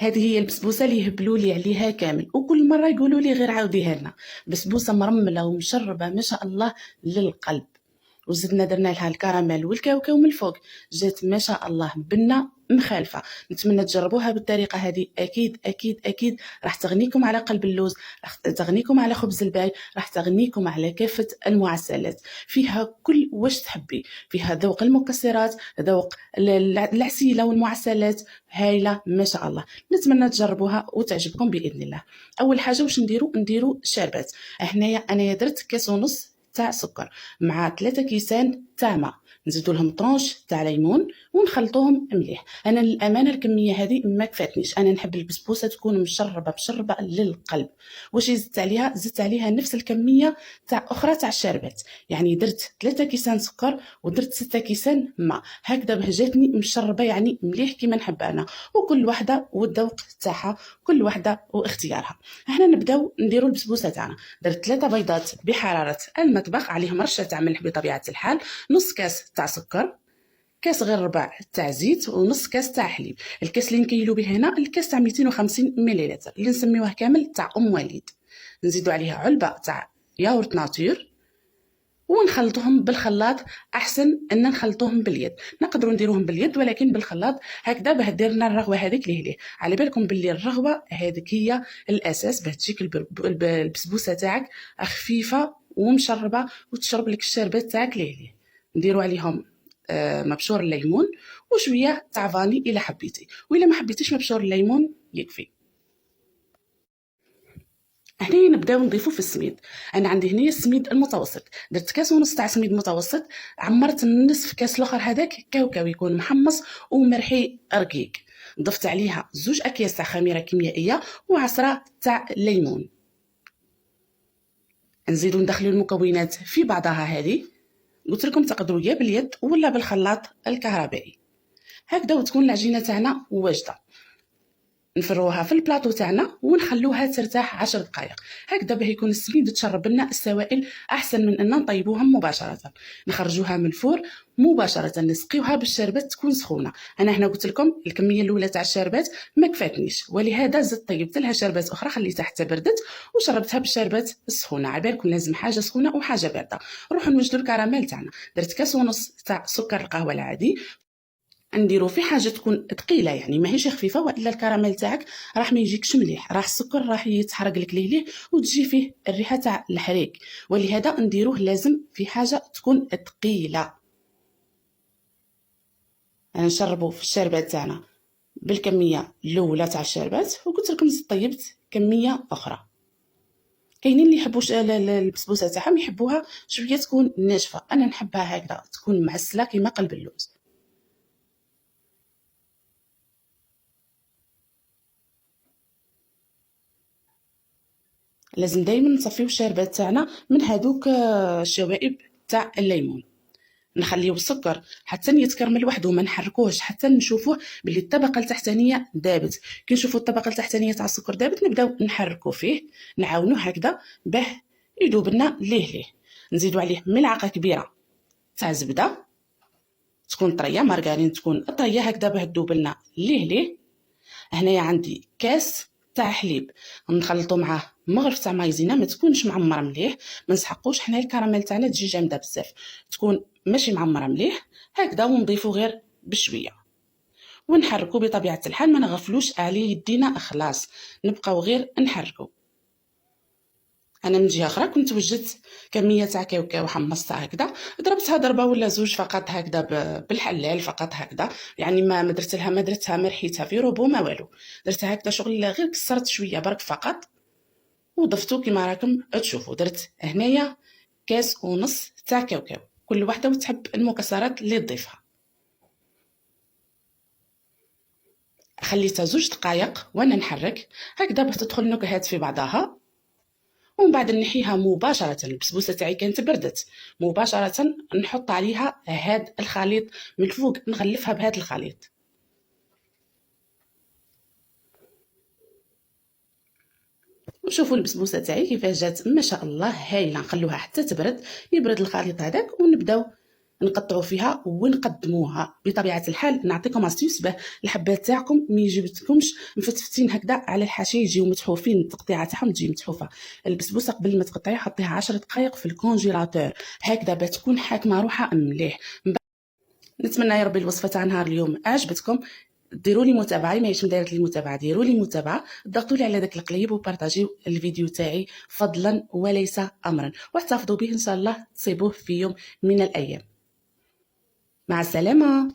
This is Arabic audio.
هذه هي البسبوسه اللي يهبلوا لي عليها كامل، وكل مره يقولوا لي غير عاوديها لنا. بسبوسه مرمله ومشربه ما شاء الله للقلب، وزدنا درنا لها الكراميل والكاوكاو من الفوق، جات ما شاء الله بنه مخالفه. نتمنى تجربوها بالطريقه هذه، اكيد اكيد اكيد راح تغنيكم على قلب اللوز، راح تغنيكم على خبز الباي، راح تغنيكم على كافه المعسلات. فيها كل واش تحبي، فيها ذوق المكسرات، ذوق العسيله والمعسلات، هايله ما شاء الله. نتمنى تجربوها وتعجبكم باذن الله. اول حاجه واش نديرو شربات. هنايا انا درت كاس ونص تاع سكر مع 3 كيسان تاع ماء، نزيدو لهم طرونش تاع ليمون ونخلطوهم مليح. انا للامانه الكميه هذه ما كفاتنيش، انا نحب البسبوسه تكون مشربه للقلب. واش زدت عليها نفس الكميه تاع اخرى تاع الشربات، يعني درت 3 كيسان سكر ودرت 6 كيسان ماء، هكذا بهجاتني مشربه يعني مليح كيما نحب انا، وكل وحده والذوق تاعها، كل وحده واختيارها. هنا نبداو نديرو البسبوسه تاعنا. درت 3 بيضات بحراره المطبخ، عليهم رشه تاع ملح بطبيعه الحال، نص كاس تاع سكر، كاس غير ربع تاع زيت، ونص كاس تاع حليب. الكاس اللي نكيلو به هنا الكاس تاع 250 مليلتر اللي نسميوه كامل تاع وليد. نزيدو عليها علبه تاع ياغورت ناتور ونخلطوهم بالخلاط. احسن ان نخلطوهم باليد، نقدروا نديروهم باليد ولكن بالخلاط هكذا باه دير لنا الرغوه هذيك لهليه. على بالكم باللي الرغوه هذيك هي الاساس باه تجيك البسبوسه تاعك خفيفه ومشربه وتشرب لك الشربات تاعك لهليه. نديروا عليهم مبشور الليمون وشويه تاع فاني الا حبيتي، والا ما حبيتيش مبشور الليمون يكفي. هنا نبداو نضيفو في السميد. انا عندي هنا السميد المتوسط، درت كاس ونص تاع سميد متوسط، عمرت النصف كاس الاخر هذاك كاوكاو يكون محمص ومرحي رقيق، ضفت عليها 2 اكياس تاع خميره كيميائيه وعصره تاع ليمون. نزيدو ندخلو المكونات في بعضها هذه، قلت لكم تقدروا يا باليد ولا بالخلاط الكهربائي، هكذا وتكون العجينه تاعنا واجده. نفروها في البلاطو تاعنا ونخلوها ترتاح 10 دقائق، هكذا باه يكون السميد تشرب لنا السوائل احسن من ان نطيبوها مباشره. نخرجوها من الفور مباشره، نسقيوها بالشربات تكون سخونه. انا هنا قلت لكم الكميه الاولى تاع الشربات ما كفاتنيش، ولهذا زدت طيبت لها شربات اخرى، خليتها حتى بردت وشربتها بالشربات السخونه. عبالكم لازم حاجه سخونه وحاجه بارده. نروحوا نوجدوا الكراميل تاعنا. درت كاس ونص تاع سكر القهوه العادي، نديرو في حاجه تكون ثقيله يعني ماهيش خفيفه، والا الكراميل تاعك راح ما يجيكش مليح، راح السكر راح يتحرق لك ليه وتجي فيه الريحه تاع الحريق، ولهذا نديروه لازم في حاجه تكون ثقيله. انا نشربو في الشربات تاعنا بالكميه الاولى تاع الشربات، وقلت لكم طيبت كميه اخرى. كاينين اللي يحبوا البسبوسه تاعهم يحبوها شويه تكون ناشفه، انا نحبها هكذا تكون معسله كيما قلب اللوز. لازم دائما نصفيو الشربات تاعنا من هذوك الشوائب تاع الليمون. نخليو السكر حتى يتكرمل وحده، ما نحركوهش حتى نشوفوه باللي الطبقه التحتانيه دابت. كي نشوفوا الطبقه التحتانيه تاع السكر دابت نبداو نحركو فيه، نعاونوه هكذا باه يذوب لنا ليه. نزيدو عليه ملعقه كبيره تاع زبده تكون طريه، مارغرين تكون طريه هكذا باه تذوب لنا ليه. هنايا عندي كاس تاع حليب، نخلطو معاه مغرف تاع مايزينا ما تكونش معمره مليح، ما نسحقوش حنا الكراميل تاعنا تجي جامده بزاف، تكون ماشي معمره مليح هكذا، ونضيفو غير بشويه ونحركو بطبيعه الحال، ما نغفلوش عليه يدينا خلاص، نبقاو غير نحركو. انا من جهه اخرى كنت وجدت كميه تاع كاوكاو حمصتها هكذا، ضربتها ضربه ولا زوج فقط هكذا بالحلال فقط هكذا، يعني ما درتها ما رحيتها في روبو ما والو، درتها هكذا شغل غير كسرت شويه برك فقط وضفتو كما راكم تشوفوا. درت هنايا كاس ونص تاع كاوكاو، كل وحده وتحب المكسرات اللي تضيفها. خليتها 2 دقائق وانا نحرك هكذا باه تدخل النكهات في بعضها، ومن بعد نحيها مباشره. البسبوسه تاعي كانت بردت مباشره، نحط عليها هاد الخليط من الفوق، نغلفها بهذا الخليط. وشوفوا البسبوسه تاعي كيفاش جات ما شاء الله هايله. نخلوها حتى تبرد، يبرد الخليط هذاك ونبداو نقطعوا فيها ونقدموها. بطبيعه الحال نعطيكم استيوس باه الحبات تاعكم ما يجيبتكمش مفتفتين هكذا على الحاشيه، يجيو متحوفين، التقطيعه تاعهم تجي متحوفه. البسبوسه قبل ما تقطعيها حطيها 10 دقائق في الكونجيلاتور هكذا باش تكون حاكمه روحها مليح. نتمنى يا ربي الوصفه تاع نهار اليوم عجبتكم. ديروا لي متابعه، ما هيش دايره لي متابعه، ديروا لي متابعه، ضغطوا لي على داك القليب وبارطاجيو الفيديو تاعي فضلا وليس امرا، واحتفظوا به ان شاء الله تصيبوه في يوم من الايام. مع السلامه.